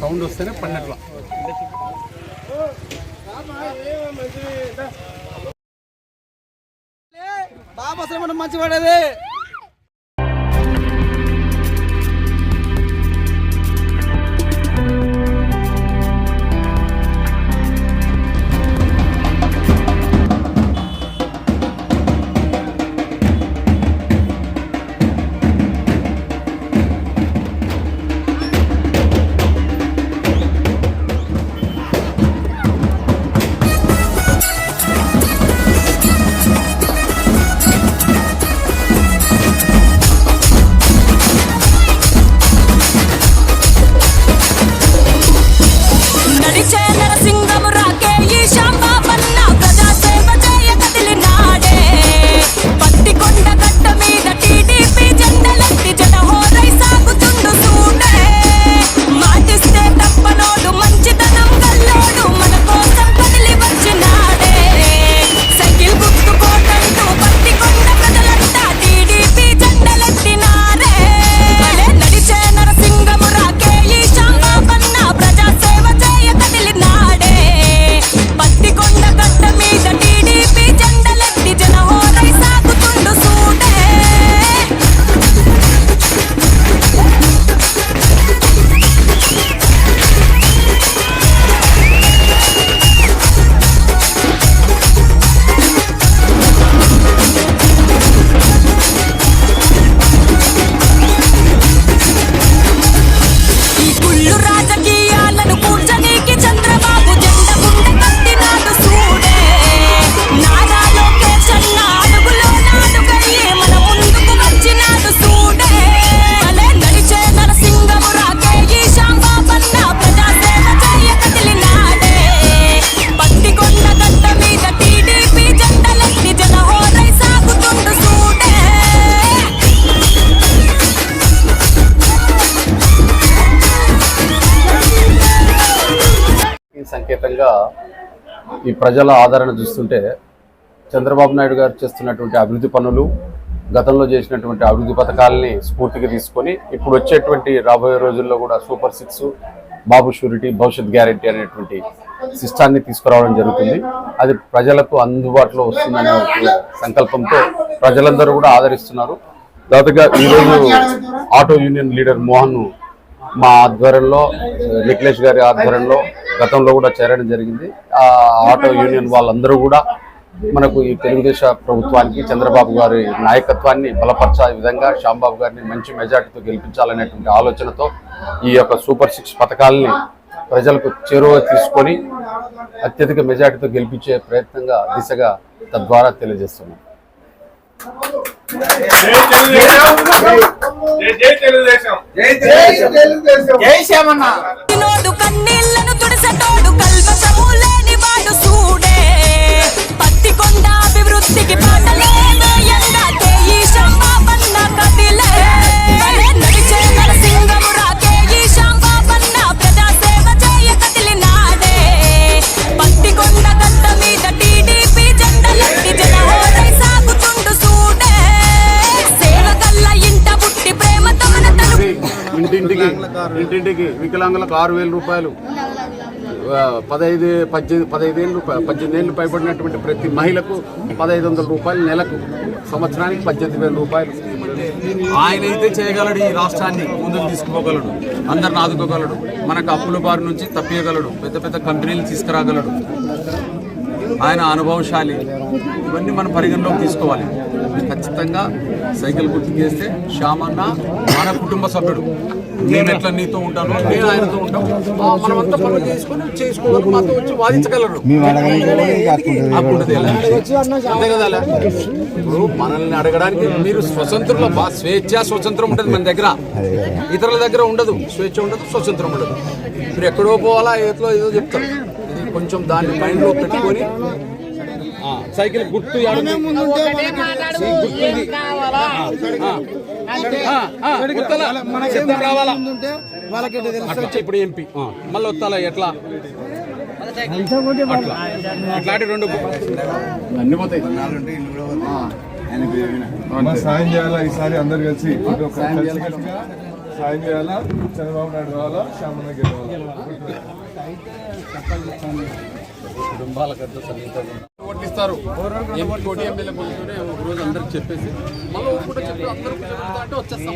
Sound వస్తేనే పన్నెట్లా బాబు అసలు మనం మంచి పడేది. సంకేతంగా ఈ ప్రజల ఆదరణ చూస్తుంటే చంద్రబాబు నాయుడు గారు చేస్తున్నటువంటి అభివృద్ధి పనులు, గతంలో చేసినటువంటి అభివృద్ధి పథకాలని స్ఫూర్తిగా తీసుకొని ఇప్పుడు వచ్చేటువంటి రాబోయే రోజుల్లో కూడా సూపర్ 6, బాబు షూరిటీ, భవిష్యత్ గ్యారెంటీ అనేటువంటి సిస్టాన్ని తీసుకురావడం జరుగుతుంది. అది ప్రజలకు అందుబాటులో వస్తుందనే సంకల్పంతో ప్రజలందరూ కూడా ఆదరిస్తున్నారు. దాదాపుగా ఈరోజు ఆటో యూనియన్ లీడర్ మోహన్ మా ఆధ్వర్యంలో, నిఖిలేష్ గారి ఆధ్వర్యంలో గతంలో కూడా చేరడం జరిగింది. ఆ ఆటో యూనియన్ వాళ్ళందరూ కూడా మనకు ఈ తెలుగుదేశం ప్రభుత్వానికి, చంద్రబాబు గారి నాయకత్వాన్ని బలపరచే విధంగా శ్యాంబాబు గారిని మంచి మెజార్టీతో గెలిపించాలనేటువంటి ఆలోచనతో ఈ యొక్క సూపర్ 6 పథకాలని ప్రజలకు చేరువ తీసుకొని అత్యధిక మెజార్టీతో గెలిపించే ప్రయత్నంగా దిశగా తద్వారా తెలియజేస్తున్నాం. ఇంటింటికి వికలాంగులకు 6,000 రూపాయలు, 18 ఏళ్ళు పైబడినటువంటి ప్రతి మహిళకు 1,500 రూపాయలు నెలకు, సంవత్సరానికి 18,000 రూపాయలు. ఆయనైతే చేయగలడు, ఈ రాష్ట్రాన్ని ముందుకు తీసుకుపోగలడు, అందరిని ఆదుకోగలడు, మనకు అప్పుల బారి నుంచి తప్పియగలడు, పెద్ద పెద్ద కంపెనీలు తీసుకురాగలడు. ఆయన అనుభవశాలి. ఇవన్నీ మనం పరిగణలోకి తీసుకోవాలి. ఖచ్చితంగా సైకిల్ గుర్తు చేస్తే శ్యామన్న మన కుటుంబ సభ్యుడు. నేను ఎట్లా నీతో ఉంటాను, నేను ఆయనతో ఉంటాను, మనమంతా పనులు చేసుకోవాలి, మాతో వచ్చి వాదించగలరు. అంతే కదా. ఇప్పుడు మనల్ని అడగడానికి మీరు స్వతంత్రంలో స్వేచ్ఛ స్వతంత్రం ఉంటుంది మన దగ్గర, ఇతరుల దగ్గర ఉండదు. స్వేచ్ఛ ఉండదు, స్వతంత్రం ఉండదు. మీరు ఎక్కడో పోవాలా, ఏదో చెప్తారు. ఇది కొంచెం దాన్ని మైండ్లో పెట్టుకొని సైకిల్ గుర్తు రావాలా ఇప్పుడు ఎంపీ మళ్ళీ వస్తాలా ఎట్లా అట్లాంటి 2 అన్ని పోతాయి. సాయం చేయాలా ఈసారి అందరు కలిసి సాయం చేయాలా, చంద్రబాబు నాయుడు రావాలా, శ్యామన్న గెలవాలా. కుటుంబాలకు ఓట్లిస్తారు కోటి ఎమ్మెల్యే పొందుతూనే ఒక రోజు అందరికి చెప్పేసి మళ్ళీ ఒక పూట చెప్పి అందరూ అంటే వచ్చేస్తాం.